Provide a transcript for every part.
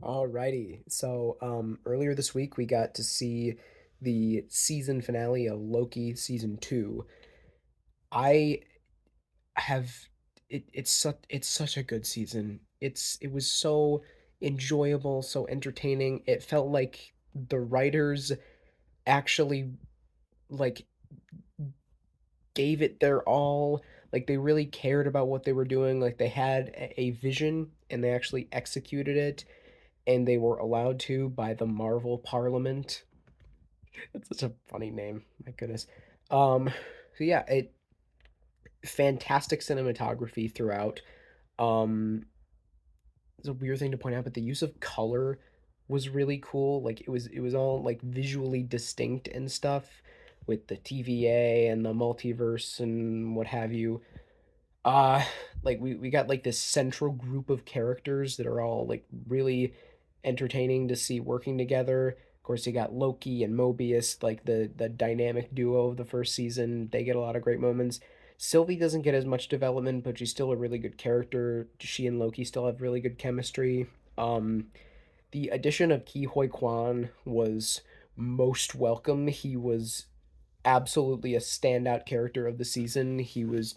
Alrighty. Earlier this week we got to see the season finale of Loki season 2. I have it's such a good season. It was so enjoyable, so entertaining. It felt like the writers actually like gave it their all. Like they really cared about what they were doing. Like they had a vision and they actually executed it, and they were allowed to by the Marvel Parliament. That's such a funny name. My goodness. Um, so yeah, it fantastic cinematography throughout. Um, it's a weird thing to point out, but the use of color was really cool. Like it was all like visually distinct and stuff with the TVA and the multiverse and what have you. Uh like we got like this central group of characters that are all like really entertaining to see working together. Of course, you got Loki and Mobius, like the dynamic duo of the first season. They get a lot of great moments. Sylvie doesn't get as much development, but she's still a really good character. She and Loki still have really good chemistry. Um, the addition of Ki Hoi Kwan was most welcome. He was absolutely a standout character of the season. He was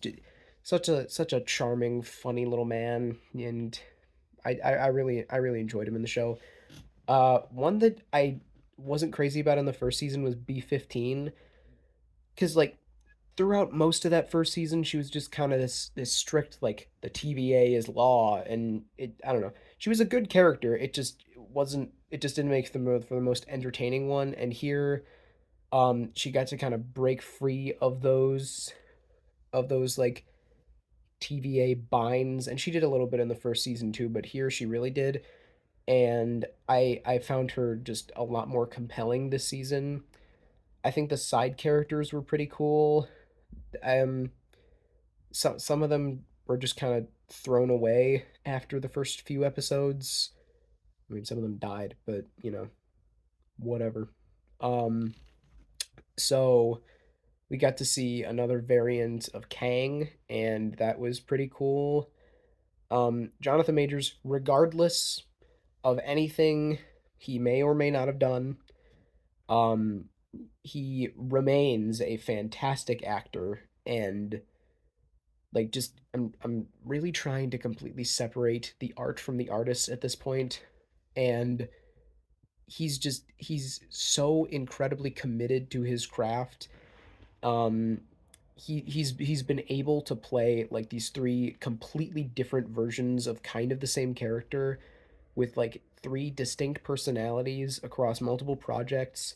such a charming, funny little man, and I really enjoyed him in the show. One that I wasn't crazy about in the first season was B-15, because like throughout most of that first season, she was just kind of this strict, like the TVA is law, and I don't know. She was a good character. It just wasn't. It just didn't make for the most entertaining one. And here, she got to kind of break free of those like TVA binds, and she did a little bit in the first season too, but here she really did. And I found her just a lot more compelling this season. I think the side characters were pretty cool. Um, some of them were just kind of thrown away after the first few episodes. I mean, some of them died, but whatever. Um, so we got to see another variant of Kang, and that was pretty cool. Jonathan Majors, regardless of anything he may or may not have done, um, he remains a fantastic actor, and like just I'm really trying to completely separate the art from the artist at this point, and he's so incredibly committed to his craft. um he's been able to play like these three completely different versions of kind of the same character with like three distinct personalities across multiple projects.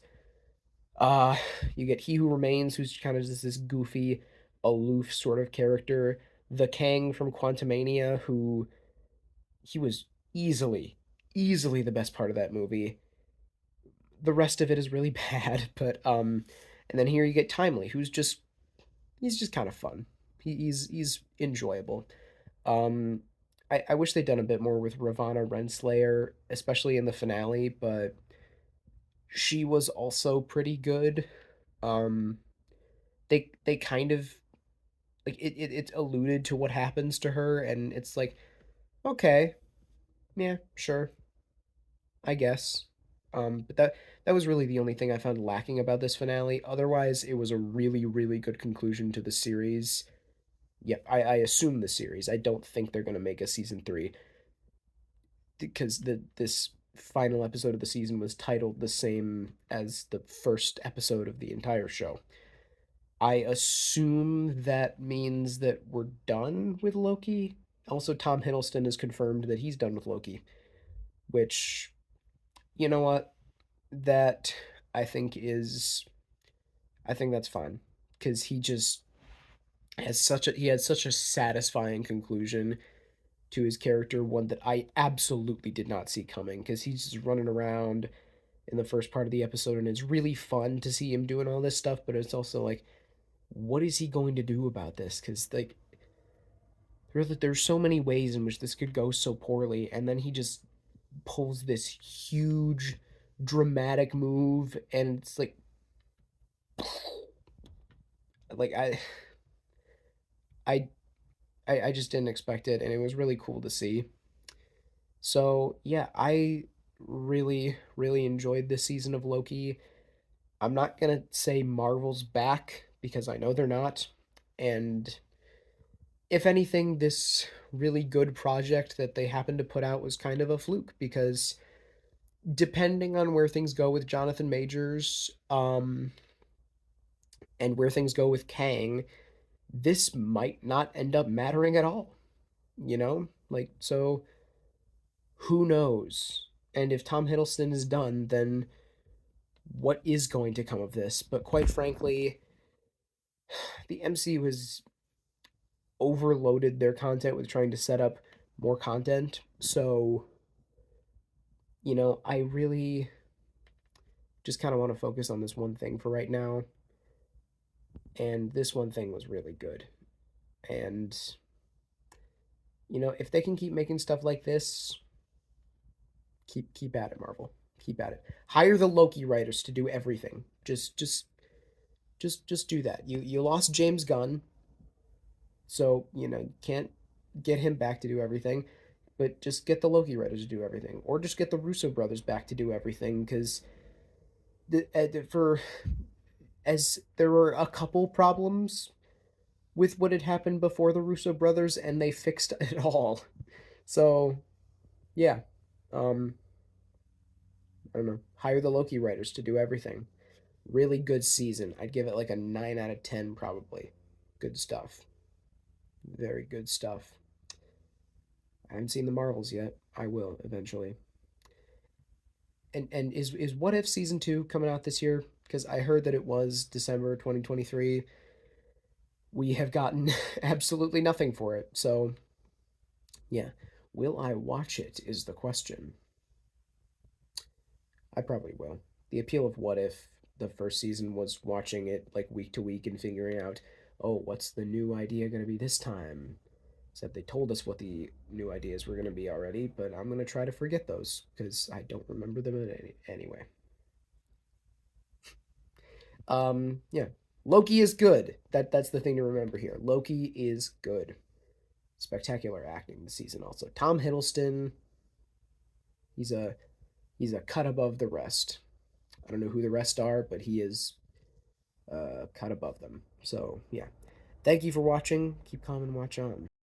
uh you get He Who Remains, who's kind of just this goofy, aloof sort of character. The Kang from Quantumania, who he was easily the best part of that movie. The rest of it is really bad, but and then here you get Timely, who's just he's just kind of fun. He's enjoyable. Um, I wish they'd done a bit more with Ravonna Renslayer, especially in the finale, but she was also pretty good. Um, they kind of like it alluded to what happens to her, and it's like, okay, yeah, sure, I guess. But that was really the only thing I found lacking about this finale. Otherwise, it was a really good conclusion to the series. Yep, I assume the series. I don't think they're gonna make a season three, because this final episode of the season was titled the same as the first episode of the entire show. I assume that means that we're done with Loki. Also, Tom Hiddleston has confirmed that he's done with Loki, which, you know what, that I think is I think that's fine, because he had such a satisfying conclusion to his character, one that I absolutely did not see coming, because he's just running around in the first part of the episode, and it's really fun to see him doing all this stuff, but it's also like, what is he going to do about this? Because like there's so many ways in which this could go so poorly, and then he just pulls this huge dramatic move, and it's like I I just didn't expect it, and it was really cool to see. So yeah, really, really enjoyed this season of Loki. I'm not gonna say Marvel's back because I know they're not. And if anything, this really good project that they happened to put out was kind of a fluke because depending on where things go with Jonathan Majors, and where things go with Kang, this might not end up mattering at all. You know? Like, so who knows? And if Tom Hiddleston is done, then what is going to come of this? But quite frankly, the MCU has overloaded their content with trying to set up more content. So, I really just kind of want to focus on this one thing for right now. And this one thing was really good. And, if they can keep making stuff like this, keep at it, Marvel. Keep at it. Hire the Loki writers to do everything. Just do that. You lost James Gunn, so can't get him back to do everything, but just get the Loki writers to do everything, or just get the Russo brothers back to do everything. Because for as there were a couple problems with what had happened before the Russo brothers, and they fixed it all. So yeah, um, I don't know. Hire the Loki writers to do everything. Really good season. I'd give it like a 9 out of 10 probably. Good stuff. Very good stuff. I haven't seen the Marvels yet. I will eventually. And is What If season 2 coming out this year? Because I heard that it was December 2023. We have gotten absolutely nothing for it. So, yeah. Will I watch it is the question. I probably will. The appeal of What If the first season was watching it like week to week and figuring out, oh, what's the new idea going to be this time? Except they told us what the new ideas were going to be already, but I'm going to try to forget those because I don't remember them anyway. Yeah. Loki is good. That's the thing to remember here. Loki is good. Spectacular acting this season also. Tom Hiddleston, he's a he's a cut above the rest. I don't know who the rest are, but he is cut above them. So, yeah. Thank you for watching. Keep calm and watch on.